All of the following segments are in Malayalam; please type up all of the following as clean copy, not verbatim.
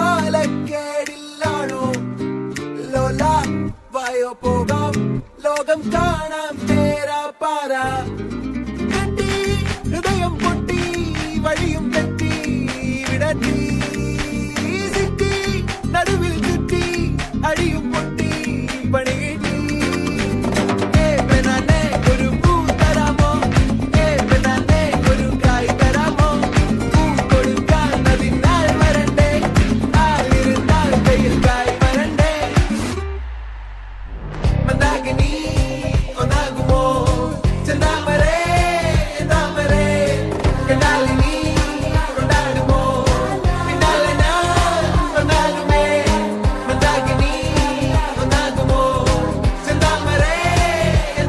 കാലക്കേടില്ലാണോ ലോല വായോ പോകാം ലോകം കാണാം തേരാ പാറ കെട്ടി ഹൃദയം പൊട്ടി വഴിയും തെറ്റി വിടത്തി സിറ്റി നടുവിൽ ചുറ്റി അടിയും പൊട്ടി പണി കിട്ടി ഒരു പൂ തരാമോ ഒരു കായ് തരാമോ പൂ കൊടുക്കാൻ അതിനാൽ വരണ്ടേ ആയിരുന്നാൽ കയ്യിൽ കായ് വരണ്ടേ മന്ദാകിനി ഒന്നാകുമോ ചെന്താമരേ താമരേ കണ്ടാലിനി കൊണ്ടാടുമോ പിന്നാലെ ഞാൻ വന്നാലുമേ മന്ദാകിനി ഒന്നാകുമോ ചെന്താമരേ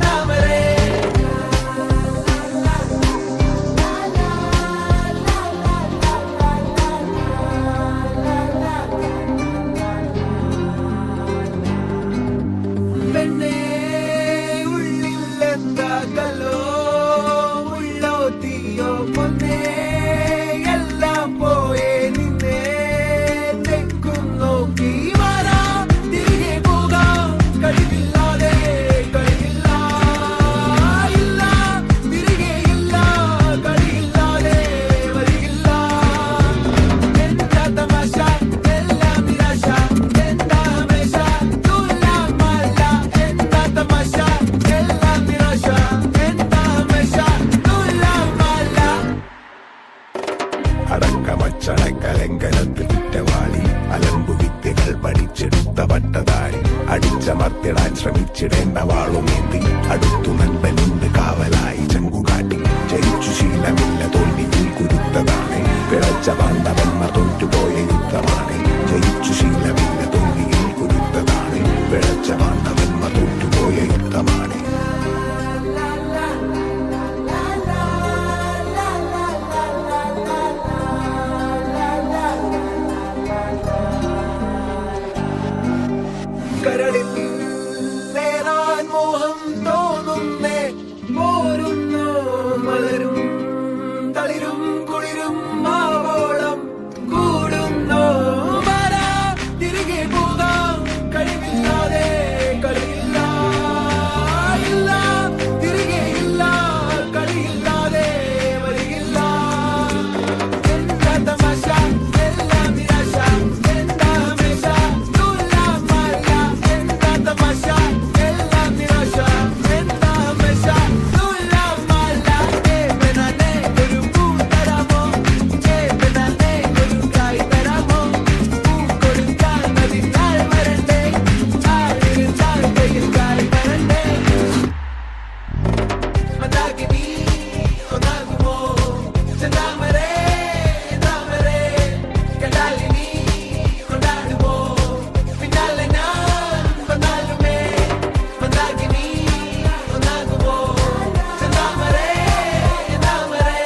താമരേ പെണ്ണേ ഉള്ളിലെന്താ കല്ലോ ഉള്ളോ തീയോ പൊന്നേ എല്ലാം പോയേ നിന്നെ തെക്കും നോക്കി മാറാ തിരികെ പോകാം കഴിവില്ലാതെ കഴിയില്ല ഇല്ല തിരികെ ഇല്ല കഴിയില്ലാതെ വരികില്ല എന്താ തമാശ എല്ലാം നിരാശ എന്താ ഹമേശ തുലാമല്ല എന്താ തമാശ എല്ലാം നിരാശ എന്താ ഹമേശ തുലാമല്ല അടക്കമച്ചടക്കലങ്കലത്തിൽ കുറ്റവാളി അലമ്പു വിദ്യകൾ പഠിച്ചെടുത്ത പട്ടതാരി അടിച്ചമർത്തിടാൻ ശ്രമിച്ചിടേണ്ട വാളുമേന്തി അടുത്തു നൻപനുണ്ട് കാവലായി ചങ്കുകാട്ടി ജയിച്ചു ശീലമില്ല തോൽവിയിൽ കുരുത്തതാണ് പിഴച്ച പാണ്ഡവന്മാർ തോറ്റുപോയ യുദ്ധമാണ് ജയിച്ചു ശീലമില്ല തോൽവിയിൽ കുരുത്തതാണ് പിഴച്ച പാണ്ഡവന്മാർ തോറ്റുപോയ യുദ്ധമാണ് കരളിൽ നേരാൻ മോഹം തോന്നുന്നേ പോരുന്നു മലരും തളിരും കുളിരും മാവോളം കൂടുന്നു മാറാ തിരികെ പോകാം കഴിവില്ലാതെ കളിയില്ല ഇല്ല തിരികെ ഇല്ല കളിയില്ലാതെ വരികില്ല എന്താ തമാശ എല്ലാം നിരാശ എന്താ ഹമേശ തുലാമല്ല എന്താ തമാശ എല്ലാം നിരാശ എന്താ ഹമേശ തുലാമല്ല ഒരു പൂ തരാമോ ഒരു കായ് തരാമോ പൂ കൊടുക്കാൻ അതിനാൽ വരണ്ടേ ആയിരുന്നാൽ കയ്യിൽ കായ് വരണ്ടേ മന്ദാകിനി ഒന്നാകുമോ ചെന്താമരേ താമരേ കണ്ടാലിനി കൊണ്ടാടുമോ പിന്നാലെ ഞാൻ വന്നാലുമേ മന്ദാകിനി ഒന്നാകുമോ ചെന്താമരേ താമരേ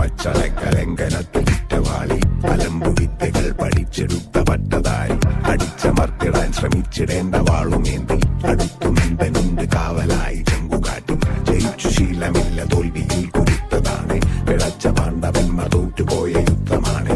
അടക്കമച്ചടക്കലങ്കനത്തിൽ കുറ്റവാളി അലമ്പു വിദ്യകൾ പഠിച്ചെടുത്ത പട്ടതാരി അടിച്ചമർത്തിടാൻ ശ്രമിച്ചിടേണ്ട വാളുമേന്തി അടുത്തു നൻപനുണ്ട് കാവലായി ചങ്കുകാട്ടി ജയിച്ചു ശീലമില്ല തോൽവിയിൽ കുരുത്തതാണ് പിഴച്ച പാണ്ഡവന്മാർ തോറ്റുപോയ യുദ്ധമാണ്